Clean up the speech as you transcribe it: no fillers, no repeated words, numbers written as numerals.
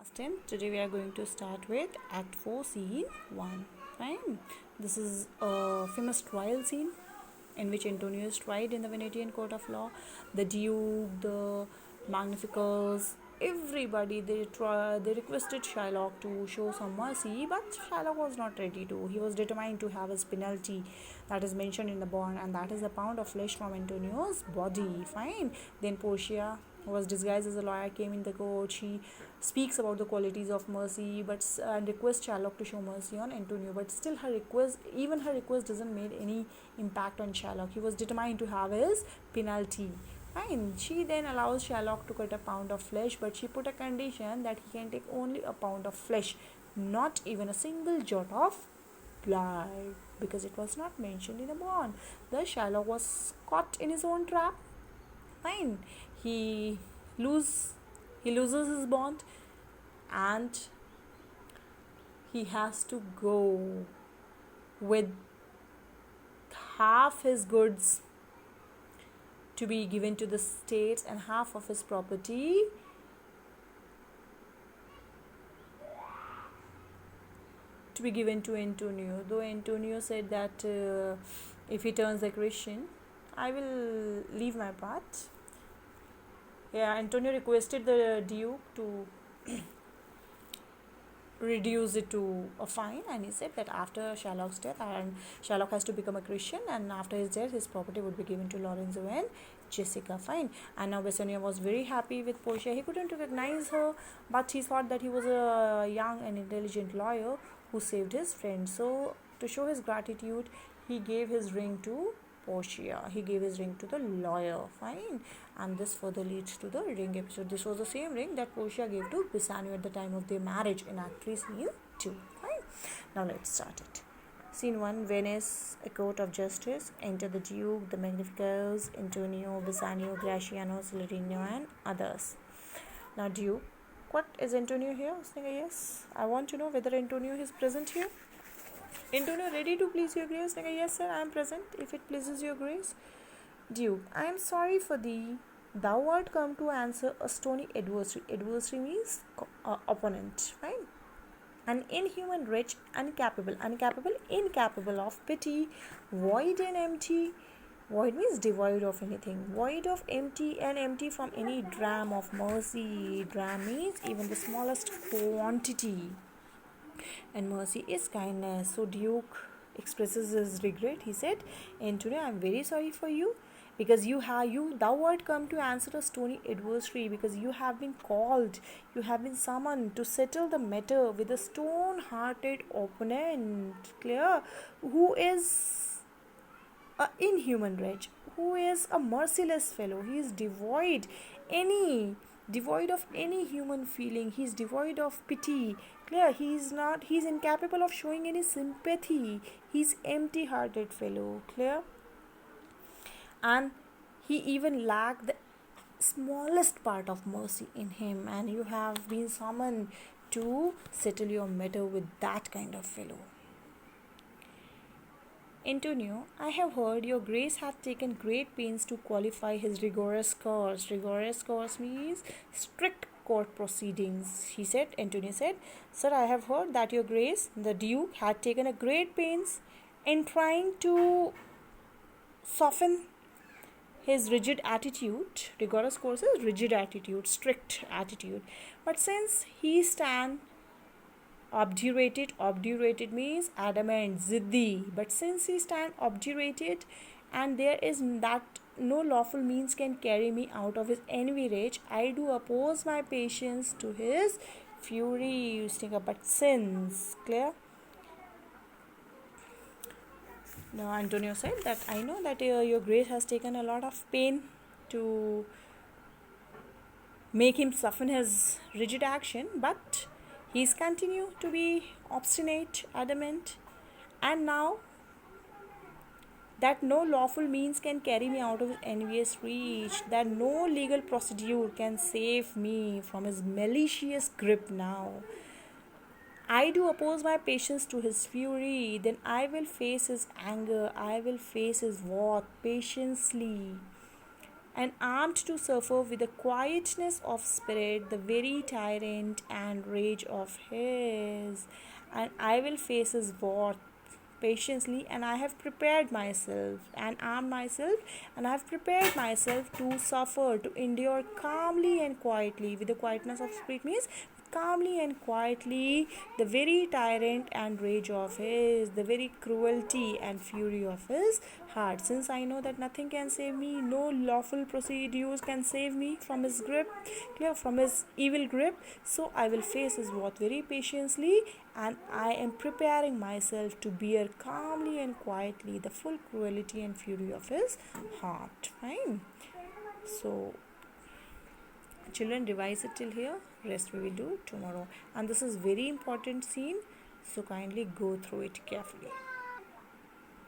past tense. Today we are going to start with Act 4, Scene 1. Fine. This is a famous trial scene in which Antonio is tried in the Venetian court of law. The Duke, the Magnificers, everybody they requested Shylock to show some mercy, but Shylock was not ready to. He was determined to have his penalty that is mentioned in the bond, and that is a pound of flesh from Antonio's body. Fine. Then Portia, who was disguised as a lawyer, came in the court. She speaks about the qualities of mercy, but and requests Shylock to show mercy on Antonio. But still, even her request, doesn't make any impact on Shylock. He was determined to have his penalty. Fine. She then allows Shylock to cut a pound of flesh, but she put a condition that he can take only a pound of flesh, not even a single jot of blood, because it was not mentioned in the bond. Thus, Shylock was caught in his own trap. Fine. He lose he loses his bond, and he has to go with half his goods to be given to the state and half of his property to be given to Antonio. Though Antonio said that if he turns a Christian, I will leave my part. Yeah, Antonio requested the Duke to reduce it to a fine, and he said that after Shylock's death, and Shylock has to become a Christian, and after his death his property would be given to Lorenzo and Jessica. Fine. And now Bassanio was very happy with Portia. He couldn't recognize her, but he thought that he was a young and intelligent lawyer who saved his friend. So to show his gratitude, he gave his ring to Portia. He gave his ring to the lawyer. Fine. And this further leads to the ring episode. This was the same ring that Portia gave to Bassanio at the time of their marriage in Act 3, Scene 2. Fine. Now let's start it. Scene 1, Venice, a court of justice. Enter the Duke, the Magnificers, Antonio, Bassanio, Graciano, Celerino, and others. Now, Duke, what is Antonio here? Yes. I want to know whether Antonio is present here. Antonio, ready to please your grace? Yes, sir, I am present, if it pleases your grace. Duke, I am sorry for thee. Thou art come to answer a stony adversary. Adversary means opponent, right? An inhuman wretch, incapable of pity, void and empty. Void means devoid of anything. Void of empty and empty from any dram of mercy. Dram means even the smallest quantity. And mercy is kindness. So Duke expresses his regret. He said, Antonio, I am very sorry for you, because thou art come to answer a stony adversary, because you have been called, you have been summoned to settle the matter with a stone-hearted opponent, clear, who is a inhuman wretch, who is a merciless fellow. He is devoid of any human feeling. He is devoid of pity. Clear, he's incapable of showing any sympathy. He's empty-hearted fellow. Clear. And he even lacked the smallest part of mercy in him, and you have been summoned to settle your matter with that kind of fellow. Antonio, I have heard your grace hath taken great pains to qualify his rigorous course. Rigorous course means strict court proceedings. Antonio said, Sir, I have heard that your grace, the Duke, had taken a great pains in trying to soften his rigid attitude. Rigorous course is rigid attitude, strict attitude. But since he stand obdurated means adamant, ziddi. But since he stand obdurated, and there is that no lawful means can carry me out of his envy rage, I do oppose my patience to his fury. But since, clear. Now Antonio said that I know that your grace has taken a lot of pain to make him soften his rigid action, but he's continued to be obstinate, adamant, and now that no lawful means can carry me out of his envious reach, that no legal procedure can save me from his malicious grip now. I do oppose my patience to his fury, then I will face his anger, I will face his wrath patiently. and armed to suffer with the quietness of spirit, the very tyrant and rage of his. And I will face his wrath patiently, and I have prepared myself and armed myself, and I have prepared myself to suffer, to endure calmly and quietly. With the quietness of spirit means calmly and quietly the very tyrant and rage of his, the very cruelty and fury of his heart. Since I know that nothing can save me, no lawful procedures can save me from his grip, clear, from his evil grip. So I will face his wrath very patiently, and I am preparing myself to bear calmly and quietly the full cruelty and fury of his heart. Fine. So children, revise it till here, rest we will do tomorrow. And this is very important scene, so kindly go through it carefully.